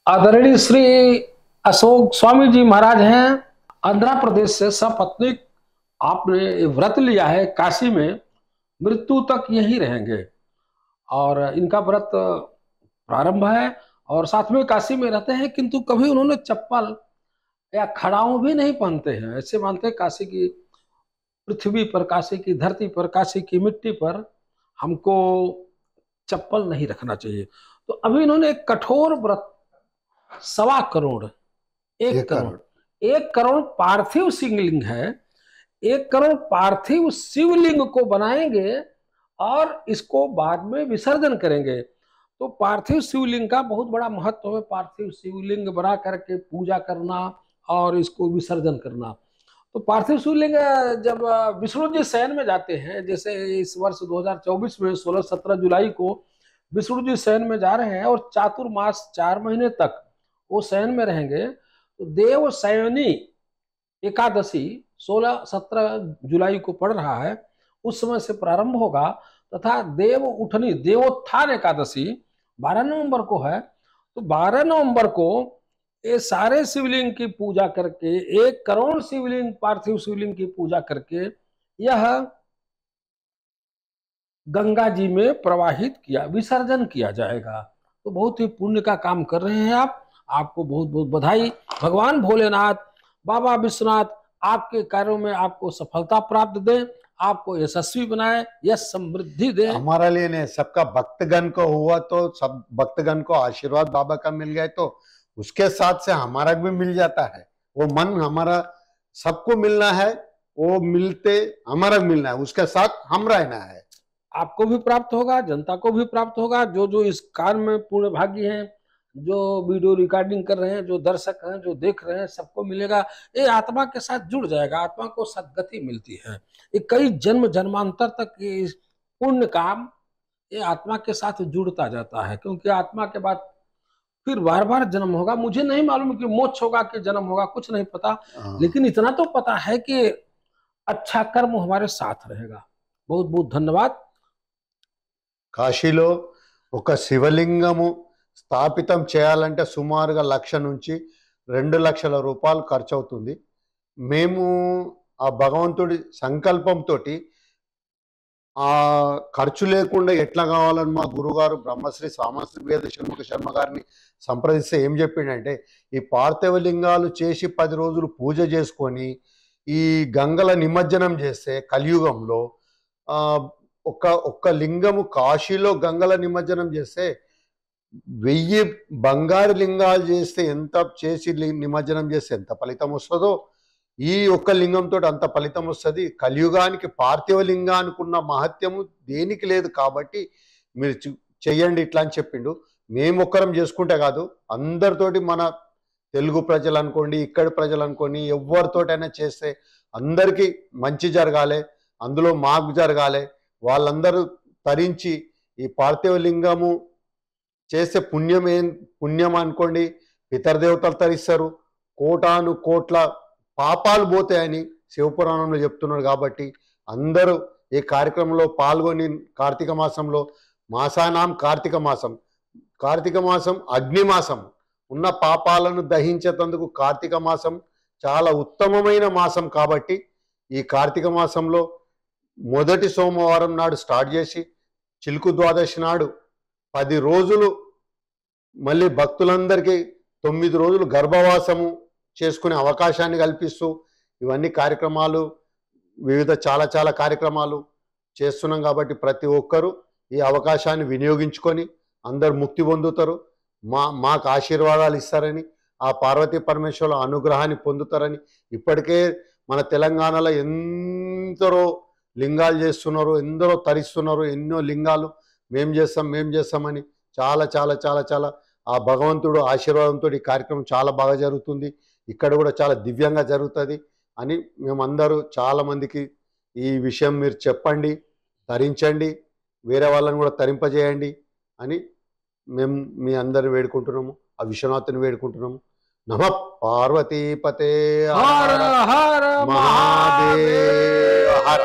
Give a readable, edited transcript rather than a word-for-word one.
आदरणीय श्री अशोक स्वामी जी महाराज हैं आंध्र प्रदेश से सपत्नीक। आपने व्रत लिया है काशी में, मृत्यु तक यहीं रहेंगे और इनका व्रत प्रारंभ है और साथ में काशी में रहते हैं, किंतु कभी उन्होंने चप्पल या खड़ाऊं भी नहीं पहनते हैं। ऐसे मानते हैं काशी की पृथ्वी पर, काशी की धरती पर, काशी की मिट्टी पर हमको चप्पल नहीं रखना चाहिए। तो अभी इन्होंने एक कठोर व्रत 1.25 करोड़ 1 करोड़ पार्थिव शिवलिंग है। 1 करोड़ पार्थिव शिवलिंग को बनाएंगे और इसको बाद में विसर्जन करेंगे। तो पार्थिव शिवलिंग का बहुत बड़ा महत्व है। पार्थिव शिवलिंग बना करके पूजा करना और इसको विसर्जन करना। तो पार्थिव शिवलिंग जब विष्णु जी शयन में जाते हैं, जैसे इस वर्ष 2024 में 16-17 जुलाई को विष्णु जी शयन में जा रहे हैं और चातुर्मास 4 महीने तक वो शयन में रहेंगे। तो देव शयनी एकादशी 16-17 जुलाई को पड़ रहा है, उस समय से प्रारंभ होगा, तथा देव उठनी देवोत्थान एकादशी 12 नवंबर को है। तो 12 नवंबर को ये सारे शिवलिंग की पूजा करके 1 करोड़ शिवलिंग, पार्थिव शिवलिंग की पूजा करके यह गंगा जी में प्रवाहित किया, विसर्जन किया जाएगा। तो बहुत ही पुण्य का काम कर रहे हैं आप। आपको बहुत बहुत बधाई। भगवान भोलेनाथ, बाबा विश्वनाथ आपके कार्यों में आपको सफलता प्राप्त दे, आपको यशस्वी बनाए, यश समृद्धि दे। हमारा लिए नहीं, सबका भक्तगण को हुआ तो सब भक्तगण को आशीर्वाद बाबा का मिल गया तो उसके साथ से हमारा भी मिल जाता है। वो मन हमारा सबको मिलना है, वो मिलते हमारा मिलना है, उसके साथ हम रहना है। आपको भी प्राप्त होगा, जनता को भी प्राप्त होगा। जो जो इस कार्य में पूर्ण भागी हैं, जो वीडियो रिकॉर्डिंग कर रहे हैं, जो दर्शक हैं, जो देख रहे हैं, सबको मिलेगा। ये आत्मा के साथ जुड़ जाएगा, आत्मा को सद्गति मिलती है। ये कई जन्म जन्मांतर तक ये पुण्य काम ये आत्मा के साथ जुड़ता जाता है, क्योंकि आत्मा के बाद फिर बार बार जन्म होगा। मुझे नहीं मालूम कि मोक्ष होगा कि जन्म होगा, कुछ नहीं पता, लेकिन इतना तो पता है कि अच्छा कर्म हमारे साथ रहेगा। बहुत बहुत धन्यवाद। కాశీలో ఒక శివలింగము స్థాపితం చేయాలంటే సుమారుగా 1,00,000 నుంచి 2 లక్షల రూపాయలు ఖర్చు అవుతుంది. మేము ఆ భగవంతుడి సంకల్పంతో ఆ ఖర్చు లేకుండా ఎట్లా కావాలని మా గురుగారు బ్రహ్మశ్రీ సామశ్రీ వేద షణ్ముఖ శర్మ గారిని సంప్రదిస్తే ఏం చెప్పిండంటే, ఈ పార్థివలింగాలు చేసి 10 రోజులు పూజ చేసుకొని ఈ గంగల నిమజ్జనం చేస్తే కలియుగంలో ఒక్క లింగము కాశీలో గంగల నిమజ్జనం చేస్తే 1000 బంగారు లింగాలు చేస్తే ఎంత చేసి నిమజ్జనం చేస్తే ఎంత ఫలితం వస్తుందో, ఈ ఒక్క లింగంతో అంత ఫలితం వస్తుంది. కలియుగానికి పార్థివ లింగానికి ఉన్న మహత్యము దేనికి లేదు, కాబట్టి మీరు చెయ్యండి ఇట్లా అని చెప్పిండు. మేము ఒక్కరం చేసుకుంటే కాదు, అందరితోటి మన తెలుగు ప్రజలు అనుకోండి, ఇక్కడి ప్రజలు అనుకోండి, ఎవరితోటైనా చేస్తే అందరికీ మంచి జరగాలి, అందులో మాకు జరగాలి. వాళ్ళందరూ తరించి ఈ పార్థివ లింగము చేసే పుణ్యం అనుకోండి, పితరదేవతలు తరిస్తారు, కోటాను కోట్ల పాపాలు పోతాయని శివపురాణంలో చెప్తున్నారు. కాబట్టి అందరూ ఈ కార్యక్రమంలో పాల్గొని కార్తీక మాసంలో మాసానాం కార్తీక మాసం అగ్నిమాసం ఉన్న పాపాలను దహించేందుకు కార్తీక మాసం చాలా ఉత్తమమైన మాసం. కాబట్టి ఈ కార్తీక మాసంలో మొదటి సోమవారం నాడు స్టార్ట్ చేసి చిలుకు ద్వాదశి నాడు 10 రోజులు మళ్ళీ భక్తులందరికీ 9 రోజులు గర్భవాసము చేసుకునే అవకాశాన్ని కల్పిస్తూ ఇవన్నీ కార్యక్రమాలు వివిధ చాలా కార్యక్రమాలు చేస్తున్నాం. కాబట్టి ప్రతి ఒక్కరూ ఈ అవకాశాన్ని వినియోగించుకొని అందరు ముక్తి పొందుతారు, మాకు ఆశీర్వాదాలు ఇస్తారని, ఆ పార్వతీ పరమేశ్వరుల అనుగ్రహాన్ని పొందుతారని. ఇప్పటికే మన తెలంగాణలో ఎందరో లింగాలు చేస్తున్నారు, ఎందరో తరిస్తున్నారు, ఎన్నో లింగాలు మేం చేస్తామని చాలా ఆ భగవంతుడు ఆశీర్వాదంతో ఈ కార్యక్రమం చాలా బాగా జరుగుతుంది. ఇక్కడ కూడా చాలా దివ్యంగా జరుగుతుంది అని మేమందరూ చాలామందికి ఈ విషయం మీరు చెప్పండి, తరించండి, వేరే వాళ్ళని కూడా తరింపజేయండి అని మేము మీ అందరిని వేడుకుంటున్నాము. ఆ విశ్వనాథుని వేడుకుంటున్నాము. నమః పార్వతీపతే హర హర మహాదేవ హర.